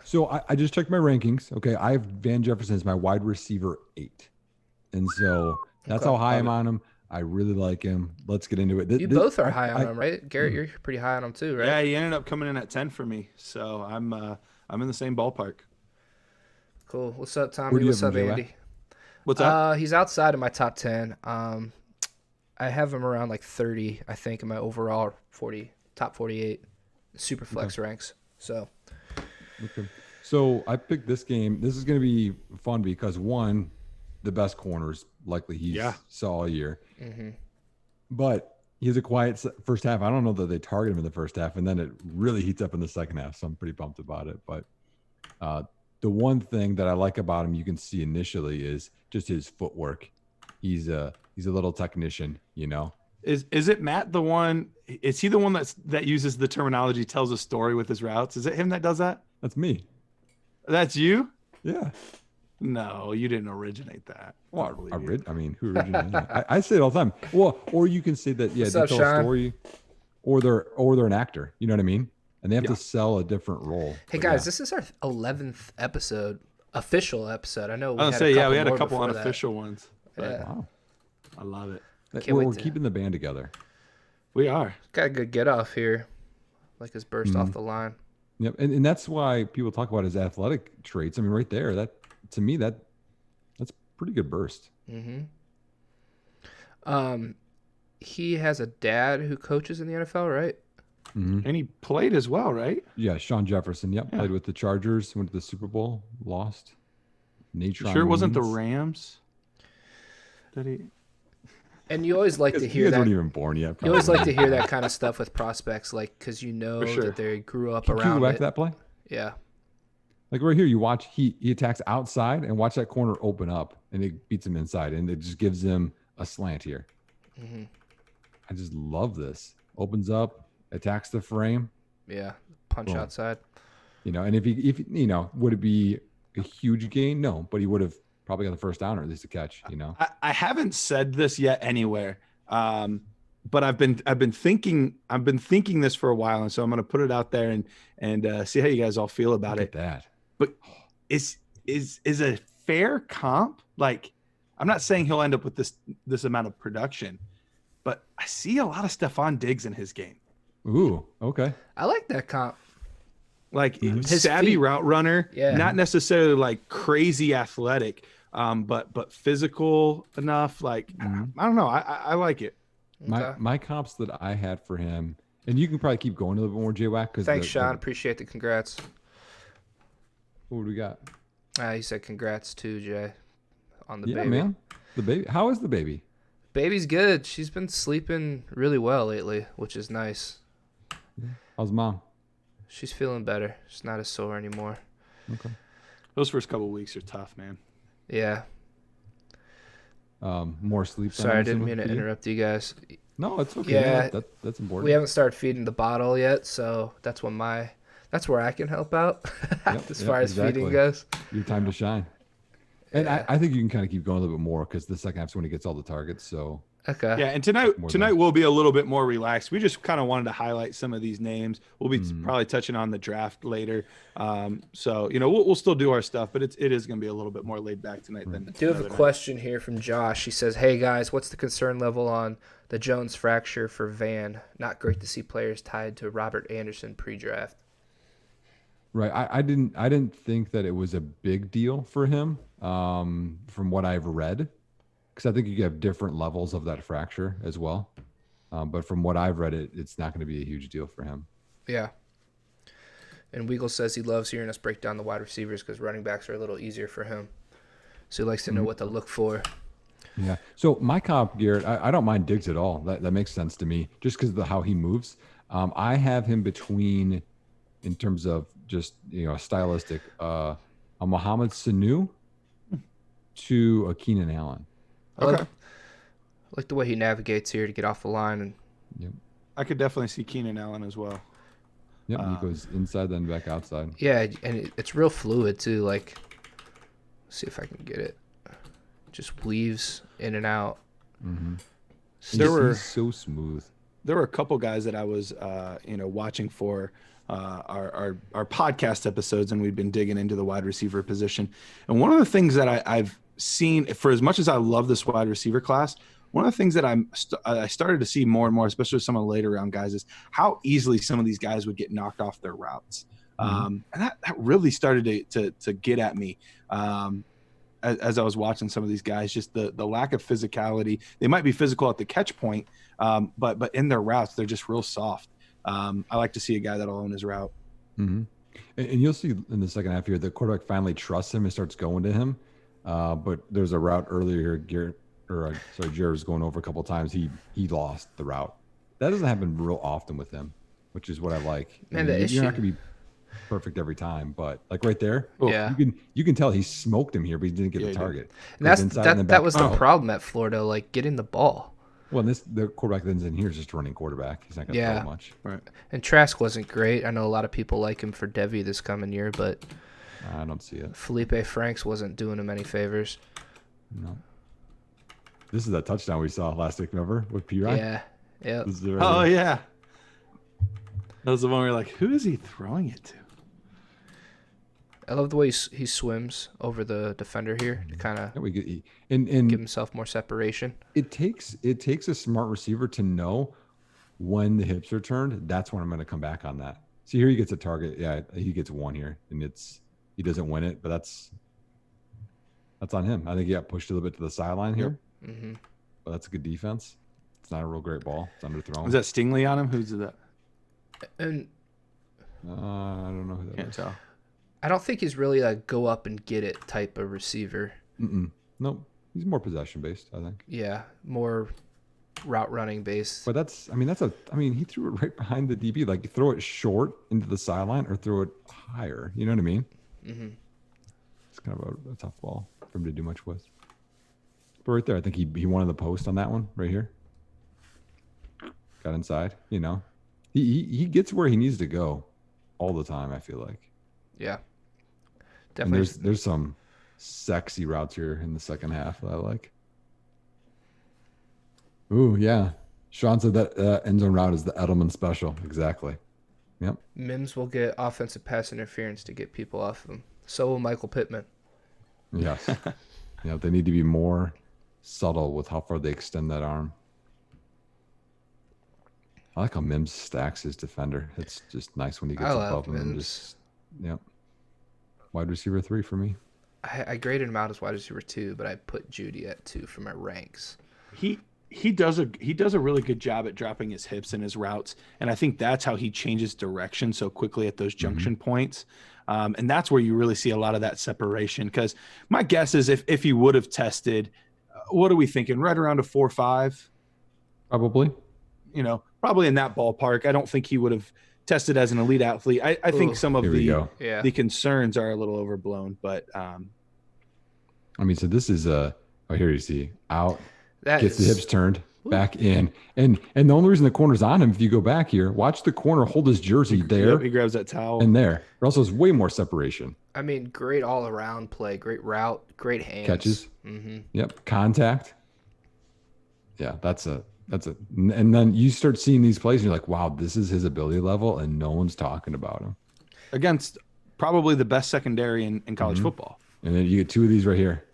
So I just checked my rankings. Okay, I have Van Jefferson as my wide receiver 8, and so that's Okay. how high Love I'm it. on him. I really like him. Let's get into it. You both are high on I him, right? Garrett, you're pretty high on him too, right? Yeah, he ended up coming in at 10 for me, so I'm in the same ballpark. Cool. What's up, where Tommy? do you What's have him, up, J-Wack? Andy? What's up? He's outside of my top 10. I have him around like 30, I think, in my overall 40, top 48 super Okay. flex ranks. So, Okay. So I picked this game. This is going to be fun because one, the best corners likely Yeah. he's saw all year, mhm. but he has a quiet first half. I don't know that they target him in the first half, and then it really heats up in the second half. So I'm pretty pumped about it. But uh, the one thing that I like about him, you can see initially, is just his footwork. He's a little technician, you know. Is it Matt the one? Is he the one that uses the terminology, tells a story with his routes? Is it him that does that? That's me. That's you? Yeah. No, you didn't originate that. I don't Well, believe you. I mean, who originated it? I say it all the time. Well, or you can say that, yeah, What's they up, tell Sean? a story, or they're an actor. You know what I mean? And they have Yeah. to sell a different role. Hey But guys, yeah. this is our 11th episode, official episode. I know we I was had gonna say, yeah, we had a more couple before that. unofficial ones, but Yeah. Wow. I love it. Can't wait We're to- keeping the band together. We are. Got a good get off here. Like his burst Mhm. off the line. Yep. And that's why people talk about his athletic traits. I mean, right there, that to me, that's pretty good burst. Mm-hmm. He has a dad who coaches in the NFL, right? Mm-hmm. And he played as well, right? Yeah, Sean Jefferson. Yep, Yeah. played with the Chargers, went to the Super Bowl, lost. You Natron sure it wasn't the Means. Rams? That he And you always like to You hear guys that. weren't even born yet. You always like to probably. hear that kind of stuff with prospects, like because you know For sure. that they grew up Can you around go back it. to that play? Yeah. Like right here, you watch he attacks outside and watch that corner open up, and it beats him inside, and it just gives him a slant here. Mm-hmm. I just love this. Opens up, attacks the frame, Yeah. Punch Boom. outside. you know. And if you know, would it be a huge gain? No, but he would have probably got the first down or at least a catch. You know. I haven't said this yet anywhere, but I've been thinking this for a while, and so I'm going to put it out there and see how you guys all feel about Look it. at that. But is a fair comp? Like, I'm not saying he'll end up with this amount of production, but I see a lot of Stephon Diggs in his game. Ooh, okay. I like that comp. Like His savvy feet. route runner, Yeah. not necessarily like crazy athletic, but physical enough. Like I don't know, I like it. Okay. My comps that I had for him, and you can probably keep going a little bit more, J-Wack. Thanks, Sean. Appreciate the congrats. What do we got? He said congrats too, Jay, on the Yeah, baby. man. The baby. How is the baby? Baby's good. She's been sleeping really well lately, which is nice. How's mom? She's feeling better. She's not as sore anymore. Okay. Those first couple of weeks are tough, man. Yeah. More sleep. then, Sorry, I'm I didn't assuming, mean to for you? interrupt you guys. No, it's okay. Yeah. That's important. We haven't started feeding the bottle yet, so that's where I can help out as far as exactly. feeding goes. Your time to shine. And Yeah. I think you can kind of keep going a little bit more because the second half's when he gets all the targets. So Okay. Yeah, and More tonight than- will be a little bit more relaxed. We just kind of wanted to highlight some of these names. We'll be Mm-hmm. probably touching on the draft later. So we'll still do our stuff, but it is going to be a little bit more laid back tonight than. I do have a another night. question here from Josh. He says, "Hey guys, what's the concern level on the Jones fracture for Van? Not great to see players tied to Robert Anderson pre-draft." right, I didn't think that it was a big deal for him. From what I've read, because I think you have different levels of that fracture as well. But from what I've read, it's not going to be a huge deal for him. Yeah. And Weagle says he loves hearing us break down the wide receivers because running backs are a little easier for him. So he likes to know what to look for. Yeah. So my comp, Garrett, I don't mind Diggs at all. That makes sense to me, just because of how he moves. I have him between, in terms of just stylistic, a Mohamed Sanu to a Keenan Allen. I like the way he navigates here to get off the line. And Yep. I could definitely see Keenan Allen as well. Yep. He goes inside then back outside. yeah, and it's real fluid too. Like, see if I can get it. Just weaves in and out. Mm-hmm. There were He's so smooth. were a couple guys that I was watching for our podcast episodes, and we've been digging into the wide receiver position. And one of the things that I've seen, for as much as I love this wide receiver class, one of the things that I started to see more and more, especially with some of the later round guys, is how easily some of these guys would get knocked off their routes. And that really started to get at me as I was watching some of these guys, just the lack of physicality. They might be physical at the catch point, but in their routes, they're just real soft. I like to see a guy that'll own his route. Mm-hmm. And you'll see in the second half here, the quarterback finally trusts him and starts going to him. But there's a route earlier here, Jared was going over a couple of times. He lost the route. That doesn't happen real often with him, which is what I like. Man, you're not going to be perfect every time, but like right there, yeah, you can tell he smoked him here, but he didn't get the target. And that was the problem at Florida, like getting the ball. Well, the quarterback that's in here is just running quarterback. He's not going to throw much. Right. And Trask wasn't great. I know a lot of people like him for Devy this coming year, but I don't see it. Felipe Franks wasn't doing him any favors. No. This is that touchdown we saw last week, remember? With P-Ryan? Yeah. Yeah. Yeah. That was the one where you're like, who is he throwing it to? I love the way he swims over the defender here to kind of and give himself more separation. It takes a smart receiver to know when the hips are turned. That's when I'm going to come back on that. See, here he gets a target. Yeah, he gets one here, and he doesn't win it, but that's on him. I think he got pushed a little bit to the sideline here, but that's a good defense. It's not a real great ball. It's underthrown. Was that Stingley on him? Who's that? And I don't know who that Can't is. tell. I don't think he's really a go up and get it type of receiver. Nope. He's more possession based, I think. Yeah, more route running based. But he threw it right behind the DB. Like, you throw it short into the sideline or throw it higher. You know what I mean? Mm-hmm. It's kind of a tough ball for him to do much with. But right there, I think he wanted the post on that one right here. Got inside, He gets where he needs to go all the time, I feel like. Yeah. And there's some sexy routes here in the second half that I like. Ooh, yeah. Sean said that end zone route is the Edelman special. Exactly. Yep. Mims will get offensive pass interference to get people off of him. So will Michael Pittman. Yes. They need to be more subtle with how far they extend that arm. I like how Mims stacks his defender. It's just nice when he gets above him and just, wide receiver 3 for me. I graded him out as wide receiver 2, but I put Judy at 2 for my ranks. He does a really good job at dropping his hips in his routes, and I think that's how he changes direction so quickly at those junction points. And that's where you really see a lot of that separation. Because my guess is if he would have tested, what are we thinking? Right around a 4.5, Probably. Probably in that ballpark. I don't think he would have tested as an elite athlete. I think some of the concerns are a little overblown, but so this is here you see out, gets the hips turned back in, and the only reason the corner's on him, if you go back here, watch the corner hold his jersey there. He grabs that towel and there. But also has way more separation. Great all around play, great route, great hands, catches. Yep, contact. Yeah, that's and then you start seeing these plays and you're like, wow, this is his ability level and no one's talking about him. Against probably the best secondary in college football. And then you get 2 of these right here.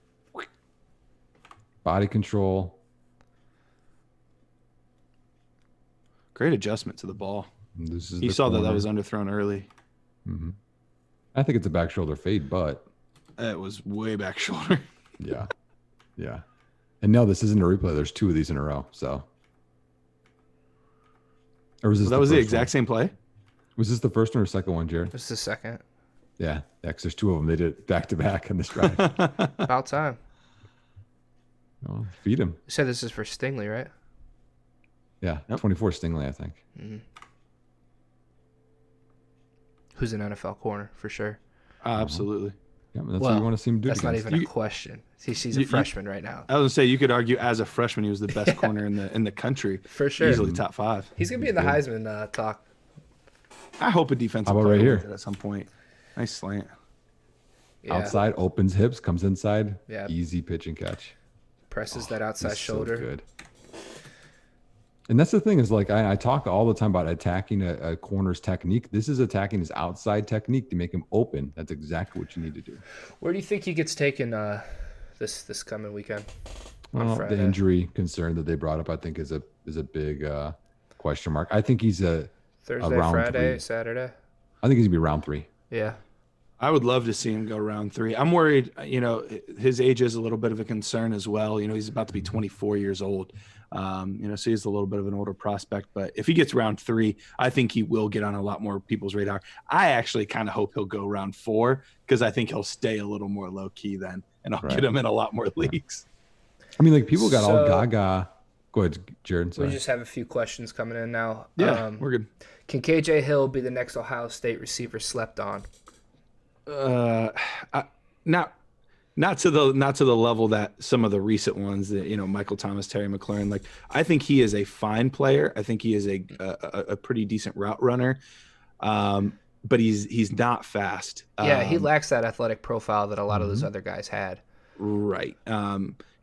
Body control. Great adjustment to the ball. He saw that was underthrown early. I think it's a back shoulder fade, but it was way back shoulder. Yeah. And no, this isn't a replay. There's 2 of these in a row. So, or was this that was the exact same play? Was this the first one or second one, Jared? This is the second. Yeah, because there's 2 of them. They did it back to back in this drive. About time. Well, feed him. You said this is for Stingley, right? Yeah, 24 Stingley, I think. Who's an NFL corner for sure? Absolutely. Yeah, that's what you want to see him do. That's not even a question. He's a freshman right now. I was gonna say you could argue as a freshman he was the best corner in the country for sure. Easily top 5. He's gonna be in the Heisman talk. I hope a defensive player right here at some point. Nice slant. Yeah. Outside, opens hips, comes inside. Yeah. Easy pitch and catch. Presses that outside shoulder. So good. And that's the thing is like I talk all the time about attacking a corner's technique. This is attacking his outside technique to make him open. That's exactly what you need to do. Where do you think he gets taken this coming weekend? Well, the injury concern that they brought up, I think, is a big question mark. I think he's a Thursday, round Friday, 3. Saturday. I think he's gonna be round 3. Yeah. I would love to see him go round 3. I'm worried, his age is a little bit of a concern as well. He's about to be 24 years old. So he's a little bit of an older prospect, but if he gets round 3, I think he will get on a lot more people's radar. I actually kind of hope he'll go round 4 because I think he'll stay a little more low key then, and I'll get him in a lot more leagues. I mean, like people got all gaga. Go ahead, Jared. Sorry. We just have a few questions coming in now. Yeah, we're good. Can KJ Hill be the next Ohio State receiver slept on? Not to the level that some of the recent ones that Michael Thomas, Terry McLaurin. Like, I think he is a fine player. I think he is a pretty decent route runner, but he's not fast. Yeah, he lacks that athletic profile that a lot of those other guys had. Right.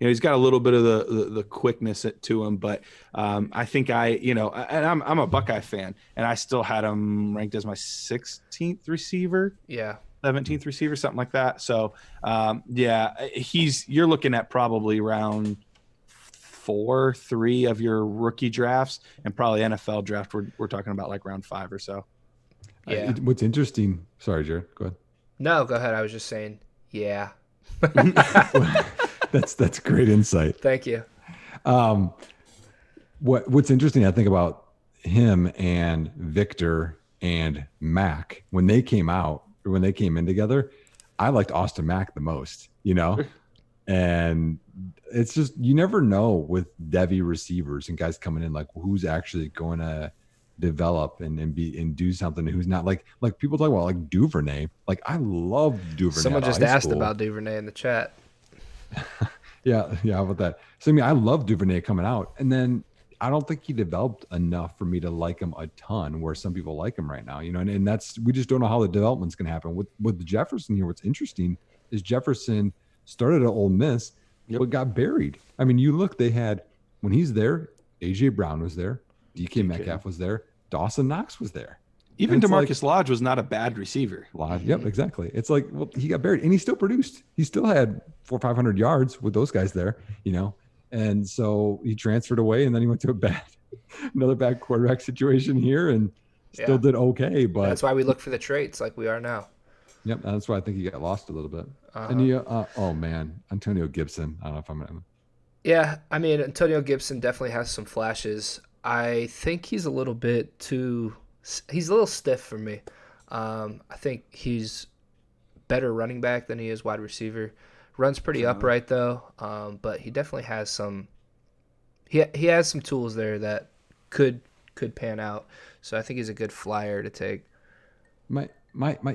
He's got a little bit of the quickness to him, but I think and I'm a Buckeye fan, and I still had him ranked as my 16th receiver. Yeah. 17th receiver, something like that. So, you're looking at probably round 4, 3 of your rookie drafts, and probably NFL draft. We're talking about like round 5 or so. Yeah. What's interesting? Sorry, Jared. Go ahead. No, go ahead. I was just saying, yeah. That's great insight. Thank you. What's interesting, I think, about him and Victor and Mac when they came in together, I liked Austin Mack the most, and it's just, you never know with Devi receivers and guys coming in, like who's actually going to develop and do something, who's not. Like people talk about like Duvernay. Like, I love Duvernay. Someone just asked about Duvernay in the chat. Yeah. How about that? So, I mean, I love Duvernay coming out, and then I don't think he developed enough for me to like him a ton, where some people like him right now, and that's, we just don't know how the development's going to happen with Jefferson here. What's interesting is Jefferson started at Ole Miss, but got buried. I mean, you look, they had, when he's there, AJ Brown was there, DK Metcalf was there, Dawson Knox was there. Even DeMarcus Lodge was not a bad receiver. Lodge, yep, exactly. It's like, well, he got buried, and he still produced. He still had 400 or 500 yards with those guys there, And so he transferred away, and then he went to another bad quarterback situation here, and still did okay. But that's why we look for the traits like we are now. Yep, that's why I think he got lost a little bit. And oh man, Antonio Gibson. I don't know if I'm gonna. Yeah, I mean, Antonio Gibson definitely has some flashes. I think he's a little stiff for me. I think he's better running back than he is wide receiver. Runs pretty upright though, but he definitely has some. He has some tools there that could pan out. So I think he's a good flyer to take. My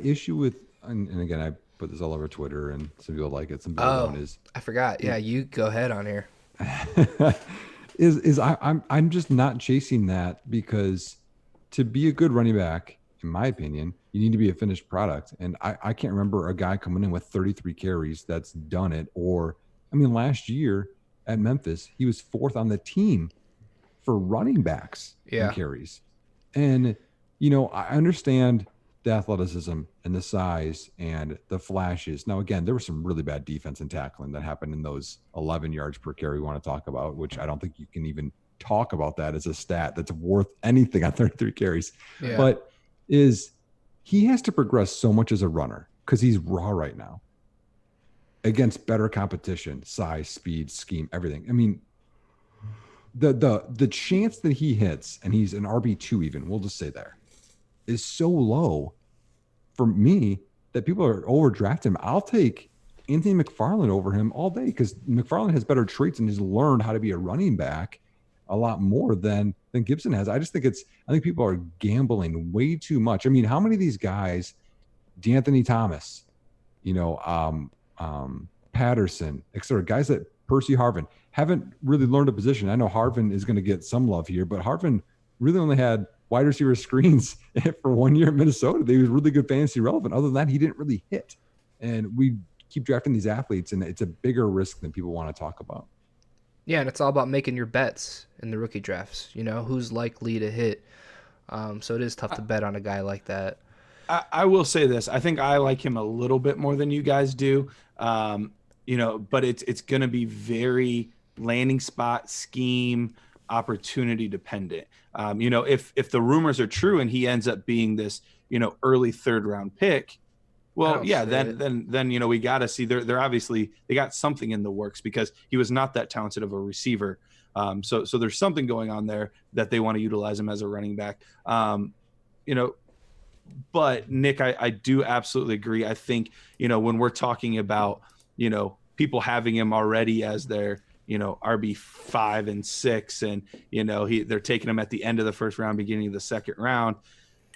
issue with, and again, I put this all over Twitter, and some people like it, some people don't. Is I forgot. Yeah, you go ahead on here. I'm just not chasing that, because to be a good running back, in my opinion, you need to be a finished product. And I can't remember a guy coming in with 33 carries that's done it. Or, I mean, last year at Memphis, he was 4th on the team for running backs in carries. And, I understand the athleticism and the size and the flashes. Now, again, there was some really bad defense and tackling that happened in those 11 yards per carry we want to talk about, which I don't think you can even talk about that as a stat that's worth anything on 33 carries. Yeah. But he has to progress so much as a runner, because he's raw right now against better competition, size, speed, scheme, everything. I mean, the chance that he hits, and he's an RB2 even, we'll just say there, is so low for me that people are overdrafting him. I'll take Anthony McFarland over him all day, because McFarland has better traits and has learned how to be a running back a lot more than Gibson has. I think people are gambling way too much. I mean, how many of these guys, DeAnthony Thomas, Patterson, etc., guys that Percy Harvin haven't really learned a position. I know Harvin is going to get some love here, but Harvin really only had wide receiver screens for 1 year in Minnesota. They was really good fantasy relevant. Other than that, he didn't really hit. And we keep drafting these athletes, and it's a bigger risk than people want to talk about. Yeah, and it's all about making your bets in the rookie drafts. You know, who's likely to hit. So it is tough to bet on a guy like that. I will say this. I think I like him a little bit more than you guys do. But it's going to be very landing spot, scheme, opportunity dependent. If the rumors are true and he ends up being this, early third round pick, well, yeah, then we got to see they're obviously they got something in the works because he was not that talented of a receiver. So there's something going on there that they want to utilize him as a running back. But Nick, I do absolutely agree. I think, when we're talking about, people having him already as their, RB 5 and 6, and, they're taking him at the end of the first round, beginning of the second round.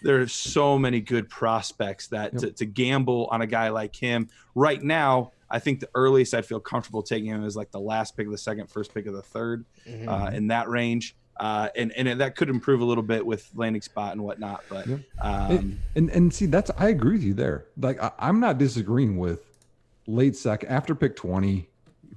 There's so many good prospects that to gamble on a guy like him right now. I think the earliest I'd feel comfortable taking him is like the last pick of the second, first pick of the third, in that range. And that could improve a little bit with landing spot and whatnot, but and see, I agree with you there. Like I'm not disagreeing with late second after pick 20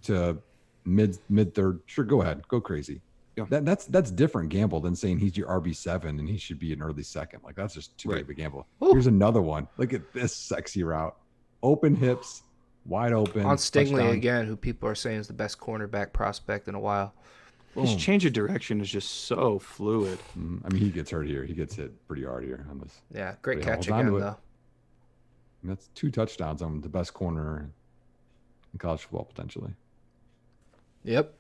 to mid third. Sure, go ahead, go crazy. Yeah. That's different gamble than saying he's your RB7 and he should be an early second. Like that's just too big of a gamble. Ooh. Here's another one. Look at this sexy route, open hips, wide open on Stingley touchdown. Again, who people are saying is the best cornerback prospect in a while. His change of direction is just so fluid. I mean, he gets hurt here. He gets hit pretty hard here on this. Yeah, great catch again, though. And that's 2 touchdowns on the best corner in college football, potentially. Yep.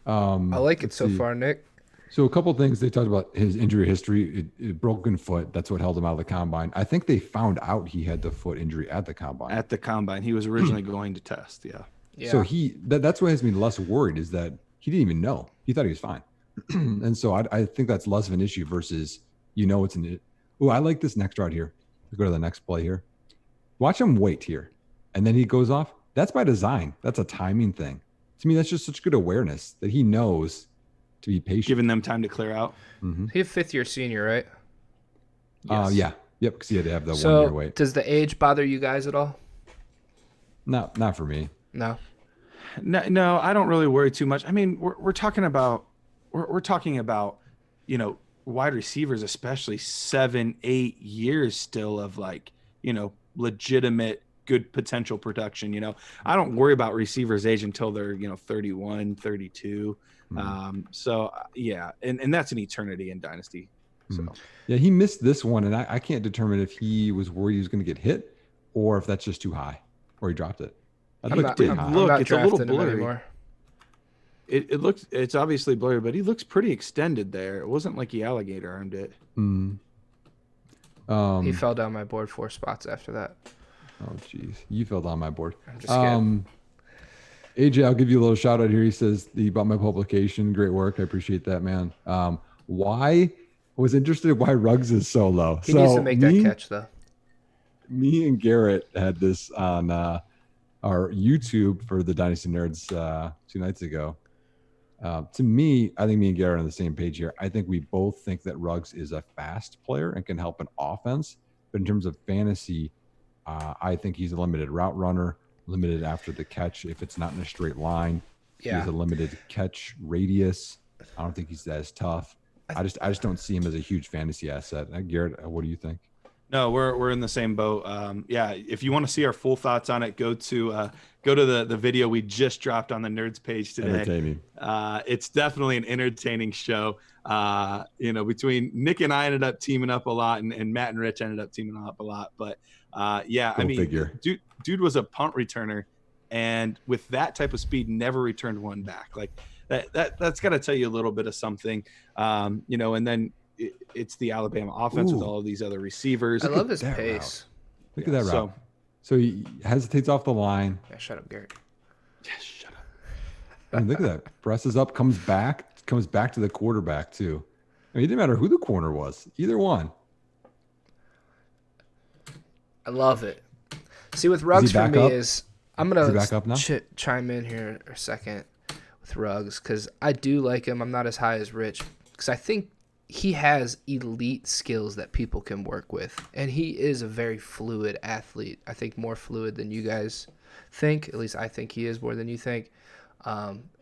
I like it so far, Nick. So a couple of things. They talked about his injury history, broken foot. That's what held him out of the combine. I think they found out he had the foot injury at the combine. At the combine. He was originally going to test, yeah. So that's what has me less worried is that he didn't even know. He thought he was fine. And so I think that's less of an issue versus, it's an – I like this next route here. Let's go to the next play here. Watch him wait here. And then he goes off. That's by design. That's a timing thing. To me, that's just such good awareness that he knows to be patient. Giving them time to clear out. Mm-hmm. He's a fifth-year senior, right? Yes. Yeah. Yep, because he had to have the 1 year wait. So does the age bother you guys at all? Not for me. No. No, I don't really worry too much. I mean, we're talking about wide receivers, especially 7-8 years still of legitimate good potential production. I don't worry about receivers' age until they're 31, 32. So yeah, and that's an eternity in Dynasty. So yeah, he missed this one, and I can't determine if he was worried he was going to get hit or if that's just too high or he dropped it. I'm not it's a little blurry. It's obviously blurry, but he looks pretty extended there. It wasn't like he alligator armed it. He fell down my board 4 spots after that. Oh geez, you fell down my board. I'm just kidding. AJ, I'll give you a little shout out here. He says he bought my publication. Great work. I appreciate that, man. Why was interested why Ruggs is so low. He needs to make that catch though. Me and Garrett had this on our YouTube for the Dynasty Nerds 2 nights ago. To me, I think me and Garrett are on the same page here. I think we both think that Ruggs is a fast player and can help an offense. But in terms of fantasy, I think he's a limited route runner, limited after the catch if it's not in a straight line. Yeah. He's a limited catch radius. I don't think he's as tough. I just don't see him as a huge fantasy asset. Garrett, what do you think? No, we're in the same boat. If you want to see our full thoughts on it, go to the video we just dropped on the Nerds page today. Entertaining. It's definitely an entertaining show. Between Nick and I ended up teaming up a lot, and Matt and Rich ended up teaming up a lot. But dude was a punt returner, and with that type of speed, never returned one back. Like that's got to tell you a little bit of something. And then. It's the Alabama offense with all of these other receivers. I love his pace. Look at that route. So he hesitates off the line. Yeah, shut up, Garrett. Yes, shut up. I mean, look at that. Presses up, comes back to the quarterback too. I mean, it didn't matter who the corner was. Either one. I love it. See, with Ruggs for me is I'm going to chime in here a second with Ruggs because I do like him. I'm not as high as Rich because I think he has elite skills that people can work with, and he is a very fluid athlete. I think more fluid than you guys think. At least I think he is more than you think.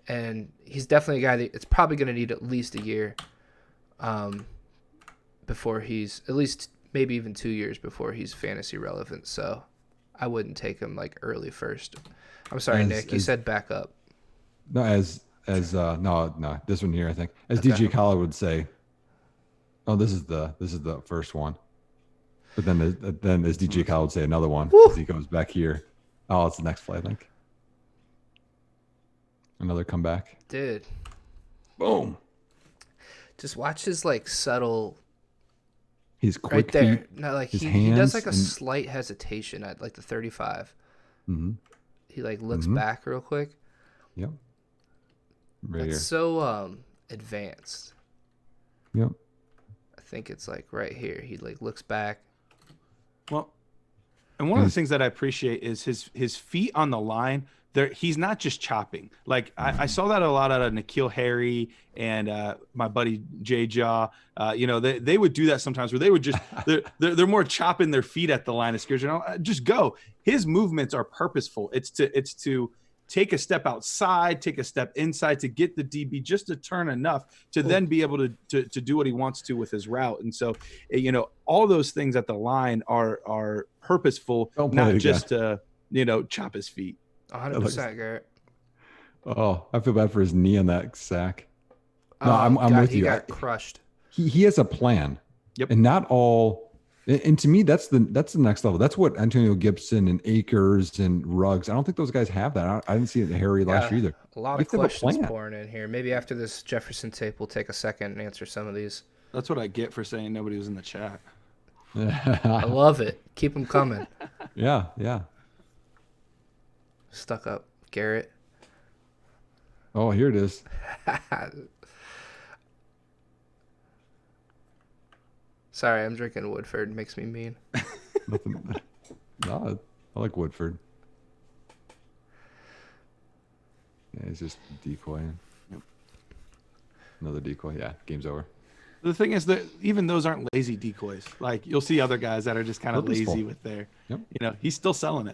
and he's definitely a guy that it's probably going to need at least a year before he's at least maybe even 2 years before he's fantasy relevant. So I wouldn't take him like early first. I'm sorry, Nick. You said back up. No, no, this one here, I think, as DJ Khaled would say. Oh, this is the first one. But then as DJ Khaled would say another one as he goes back here. Oh, it's the next play, I think. Another comeback. Dude. Boom. Just watch his like subtle. He's quick right there. feet, No, like his he does hands like a slight hesitation at like the 35. Mm-hmm. He like looks back real quick. Yep. Right That's here. so advanced. Yep. I think it's like right here. He like looks back. Well, and one of the things that I appreciate is his feet on the line. There, he's not just chopping. Like I saw that a lot out of N'Keal Harry and my buddy Jay Jaw. They would do that sometimes where they would just they're more chopping their feet at the line of scrimmage. Just go. His movements are purposeful. It's to take a step outside, take a step inside to get the DB just to turn enough to then be able to do what he wants to with his route. And so, all those things at the line are purposeful, not just to chop his feet. 100%, Garrett. Oh, I feel bad for his knee on that sack. No, I'm with you. He got crushed. He has a plan. Yep. And not all. And to me, that's the next level. That's what Antonio Gibson and Akers and Ruggs. I don't think those guys have that. I didn't see it in Harry last year either. A lot of questions pouring in here. Maybe after this Jefferson tape, we'll take a second and answer some of these. That's what I get for saying nobody was in the chat. I love it. Keep them coming. Yeah. Stuck up, Garrett. Oh, here it is. Sorry, I'm drinking Woodford. It makes me mean. Nothing. No, I like Woodford. Yeah, he's just decoying. Yep. Another decoy. Yeah, game's over. The thing is that even those aren't lazy decoys. Like you'll see other guys that are just kind of lazy with their. Yep. He's still selling it.